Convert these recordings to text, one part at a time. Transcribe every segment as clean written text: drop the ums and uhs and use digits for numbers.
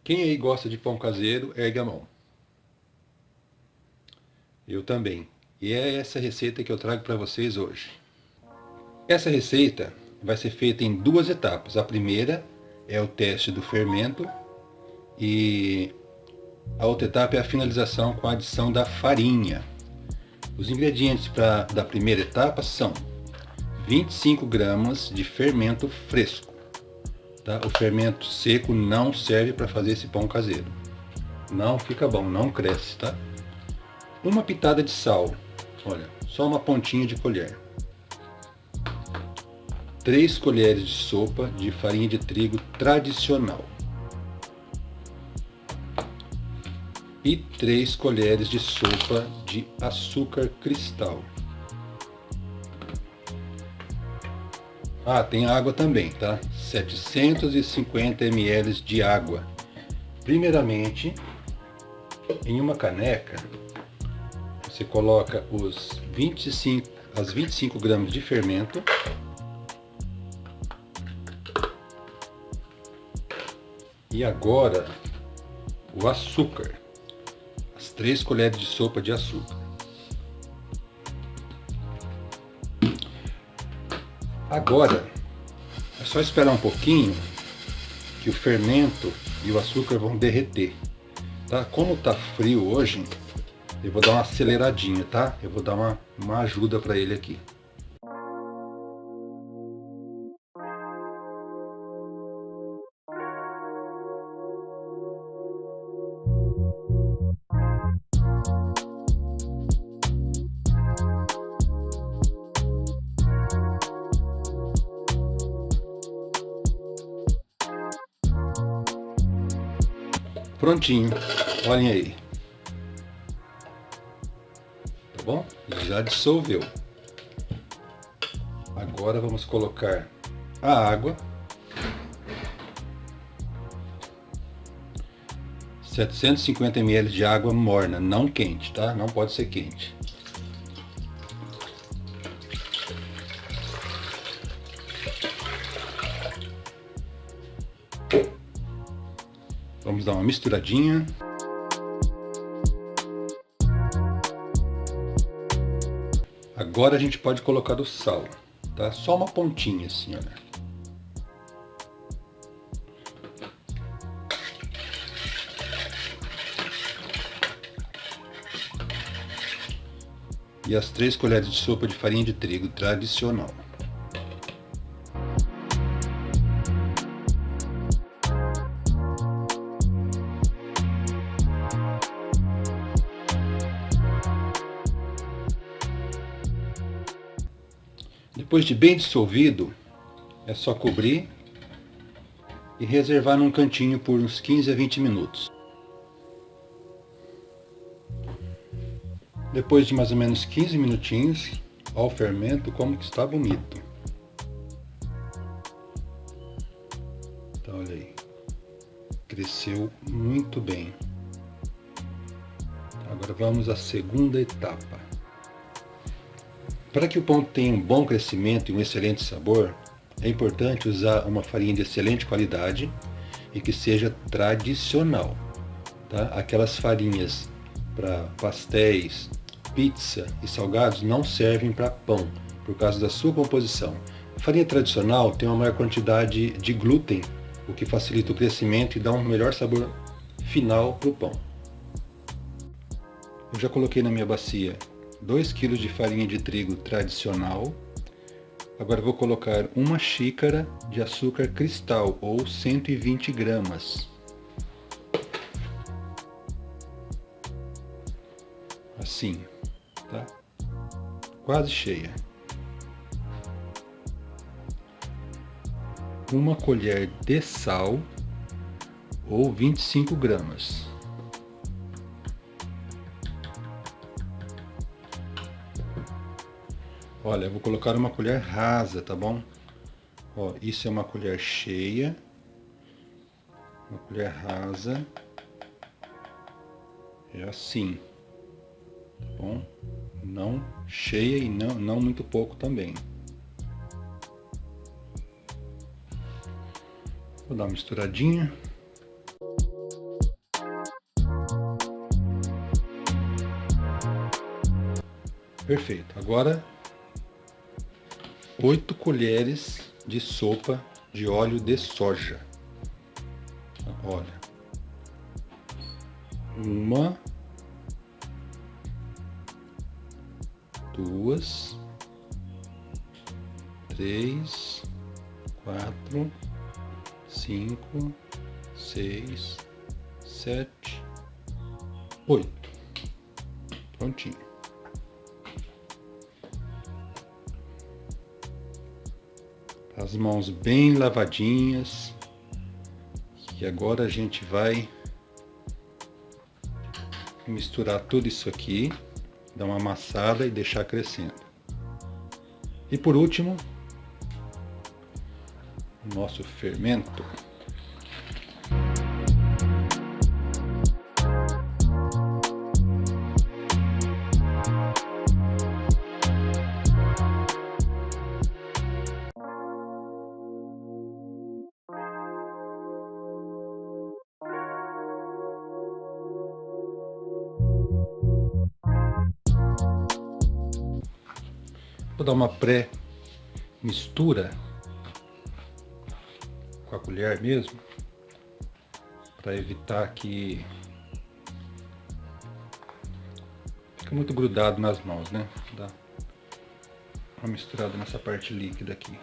Quem aí gosta de pão caseiro, ergue a mão. Eu também. E é essa receita que eu trago para vocês hoje. Essa receita vai ser feita em duas etapas. A primeira é o teste do fermento e a outra etapa é a finalização com a adição da farinha. Os ingredientes da primeira etapa são 25 gramas de fermento fresco. Tá? O fermento seco não serve para fazer esse pão caseiro. Não fica bom, não cresce, tá? Uma pitada de sal, olha, só uma pontinha de colher. 3 colheres de sopa de farinha de trigo tradicional. E 3 colheres de sopa de açúcar cristal. Ah, tem água também, tá? 750 ml de água. Primeiramente, em uma caneca, você coloca as 25 gramas de fermento. E agora, o açúcar. As 3 colheres de sopa de açúcar. Agora, é só esperar um pouquinho que o fermento e o açúcar vão derreter. Tá? Como está frio hoje, eu vou dar uma aceleradinha, tá? Eu vou dar uma ajuda para ele aqui. Prontinho, olhem aí. Tá bom? Já dissolveu. Agora vamos colocar a água. 750 ml de água morna, não quente, tá? Não pode ser quente. Vamos dar uma misturadinha. Agora a gente pode colocar o sal, tá? Só uma pontinha assim, olha. E as 3 colheres de sopa de farinha de trigo tradicional. Depois de bem dissolvido, é só cobrir e reservar num cantinho por uns 15 a 20 minutos. Depois de mais ou menos 15 minutinhos, olha o fermento como que está bonito. Então olha aí, cresceu muito bem. Agora vamos à segunda etapa. Para que o pão tenha um bom crescimento e um excelente sabor, é importante usar uma farinha de excelente qualidade e que seja tradicional. Tá? Aquelas farinhas para pastéis, pizza e salgados não servem para pão, por causa da sua composição. A farinha tradicional tem uma maior quantidade de glúten, o que facilita o crescimento e dá um melhor sabor final para o pão. Eu já coloquei na minha bacia 2 kg de farinha de trigo tradicional. Agora vou colocar 1 xícara de açúcar cristal, ou 120 gramas. Assim, tá? Quase cheia. 1 colher de sal, ou 25 gramas. Olha, eu vou colocar uma colher rasa, tá bom? Ó, isso é uma colher cheia. Uma colher rasa. É assim. Tá bom? Não cheia e não muito pouco também. Vou dar uma misturadinha. Perfeito. Agora 8 colheres de sopa de óleo de soja. Olha. 1, 2, 3, 4, 5, 6, 7, 8. Prontinho. As mãos bem lavadinhas. E agora a gente vai misturar tudo isso aqui, dar uma amassada e deixar crescendo. E por último, o nosso fermento. Vou dar uma pré-mistura com a colher mesmo, para evitar que fique muito grudado nas mãos, né? Dá uma misturada nessa parte líquida aqui.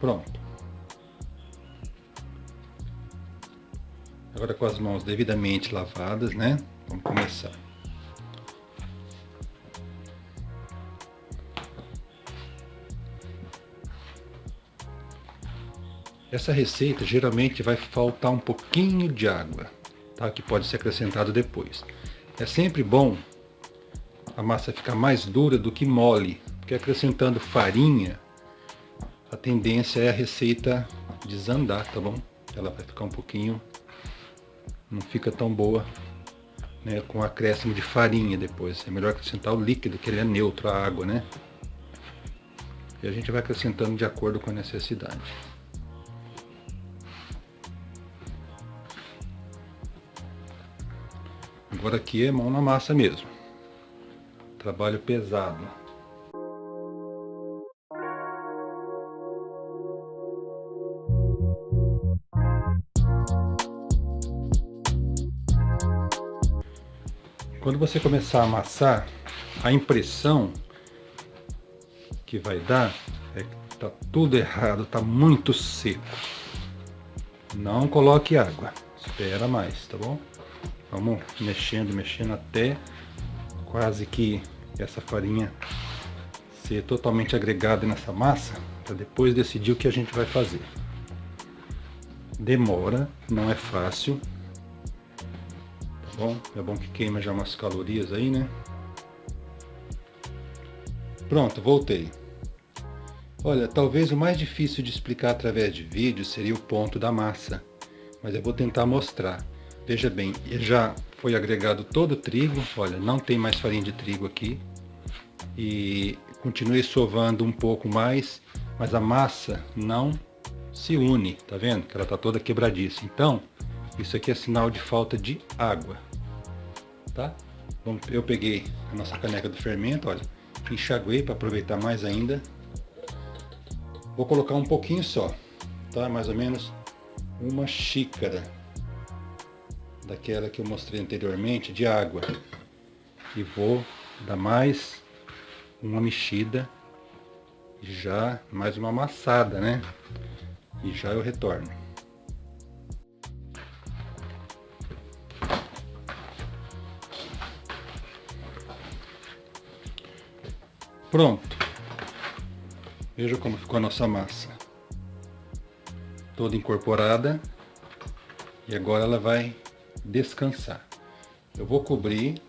Pronto. Agora com as mãos devidamente lavadas, né? Vamos começar. Essa receita geralmente vai faltar um pouquinho de água, tá? Que pode ser acrescentado depois. É sempre bom a massa ficar mais dura do que mole, porque acrescentando farinha, a tendência é a receita desandar, tá bom? Ela vai ficar um pouquinho, não fica tão boa, né, com acréscimo de farinha depois. É melhor acrescentar o líquido, que ele é neutro, a água, né? E a gente vai acrescentando de acordo com a necessidade. Agora aqui é mão na massa mesmo. Trabalho pesado. Quando você começar a amassar, a impressão que vai dar é que tá tudo errado, tá muito seco. Não coloque água, espera mais, tá bom? Vamos mexendo, mexendo até quase que essa farinha ser totalmente agregada nessa massa, para depois decidir o que a gente vai fazer. Demora, não é fácil. Bom, é bom que queima já umas calorias aí, né? Pronto, voltei. Olha, talvez o mais difícil de explicar através de vídeo seria o ponto da massa, mas eu vou tentar mostrar. Veja bem, já foi agregado todo o trigo, olha, não tem mais farinha de trigo aqui. E continuei sovando um pouco mais, mas a massa não se une, tá vendo? Que ela tá toda quebradiça. Então, isso aqui é sinal de falta de água, tá? Bom, eu peguei a nossa caneca do fermento, olha, enxaguei para aproveitar mais ainda. Vou colocar um pouquinho só, tá? Mais ou menos uma xícara daquela que eu mostrei anteriormente de água. E vou dar mais uma mexida, já mais uma amassada, né? E já eu retorno. Pronto. Veja como ficou a nossa massa. Toda incorporada. E agora ela vai descansar. Eu vou cobrir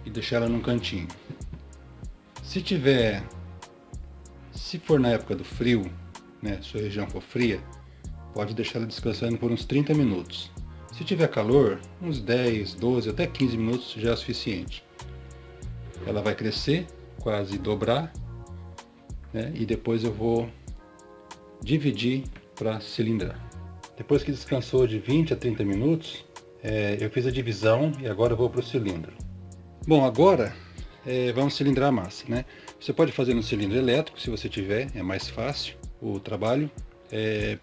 e deixar ela num cantinho. Se for na época do frio, né, sua região for fria, pode deixar ela descansando por uns 30 minutos. Se tiver calor, uns 10, 12, até 15 minutos já é o suficiente. Ela vai crescer, quase dobrar, né, e depois eu vou dividir para cilindrar. Depois que descansou de 20 a 30 minutos, Eu fiz a divisão e agora eu vou para o cilindro. Bom, agora vamos cilindrar a massa, né? Você pode fazer no cilindro elétrico, se você tiver, é mais fácil o trabalho.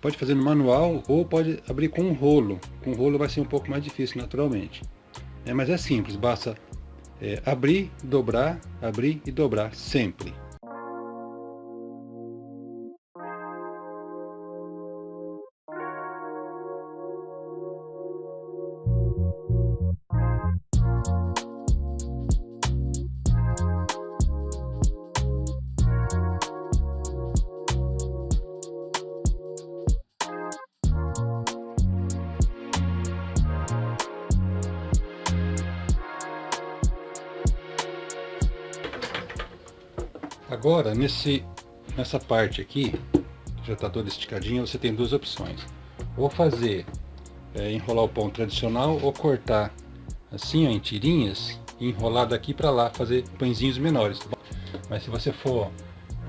Pode fazer no manual ou pode abrir com um rolo. Com rolo vai ser um pouco mais difícil, naturalmente. Mas é simples, basta abrir e dobrar sempre. Agora, nessa parte aqui, que já está toda esticadinha, você tem duas opções. Ou fazer, enrolar o pão tradicional, ou cortar assim, ó, em tirinhas, e enrolar daqui para lá, fazer pãezinhos menores. Tá bom? Mas se você for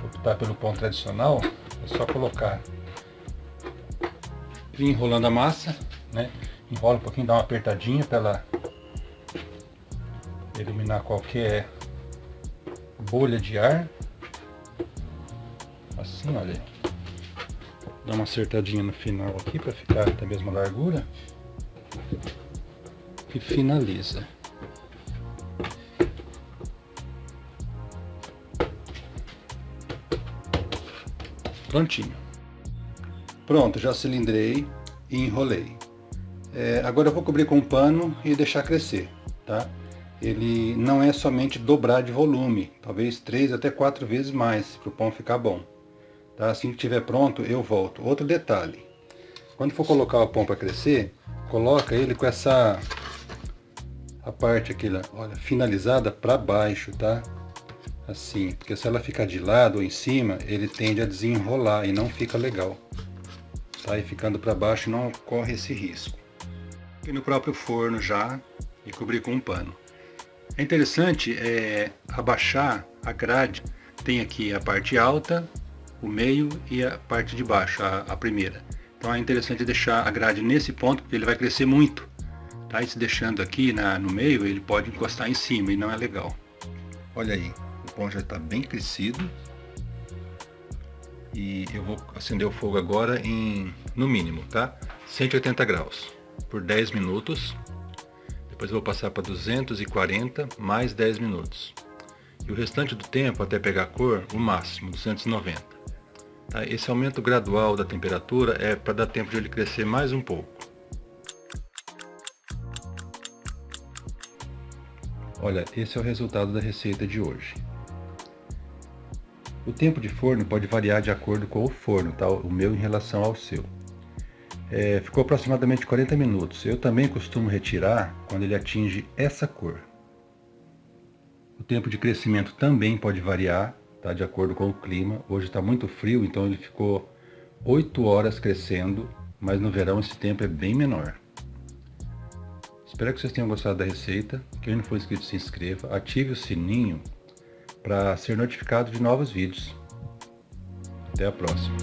optar pelo pão tradicional, é só colocar, vir enrolando a massa, né? Enrola um pouquinho, dá uma apertadinha para ela eliminar qualquer bolha de ar. Assim, olha aí. Dá uma acertadinha no final aqui para ficar da mesma largura. E finaliza. Prontinho. Pronto, já cilindrei e enrolei. Agora eu vou cobrir com um pano e deixar crescer, tá? Ele não é somente dobrar de volume, talvez 3 até 4 vezes mais para o pão ficar bom. Tá? Assim que estiver pronto, eu volto. Outro detalhe, quando for colocar o pão para crescer, coloca ele com a parte aqui, olha, finalizada para baixo, tá? Assim, porque se ela ficar de lado ou em cima, ele tende a desenrolar e não fica legal. Tá? E ficando para baixo não corre esse risco. E no próprio forno já e cobrir com um pano. É interessante abaixar a grade. Tem aqui a parte alta, o meio e a parte de baixo, a primeira. Então é interessante deixar a grade nesse ponto, porque ele vai crescer muito. Tá? E se deixando aqui no meio, ele pode encostar em cima e não é legal. Olha aí, o pão já está bem crescido. E eu vou acender o fogo agora no mínimo, tá? 180 graus por 10 minutos. Depois eu vou passar para 240 mais 10 minutos. E o restante do tempo, até pegar a cor, o máximo, 290. Tá? Esse aumento gradual da temperatura é para dar tempo de ele crescer mais um pouco. Olha, esse é o resultado da receita de hoje. O tempo de forno pode variar de acordo com o forno, tá? O meu em relação ao seu. Ficou aproximadamente 40 minutos. Eu também costumo retirar quando ele atinge essa cor. O tempo de crescimento também pode variar, tá? De acordo com o clima. Hoje está muito frio, então ele ficou 8 horas crescendo, mas no verão esse tempo é bem menor. Espero que vocês tenham gostado da receita. Quem não for inscrito, se inscreva, ative o sininho para ser notificado de novos vídeos. Até a próxima.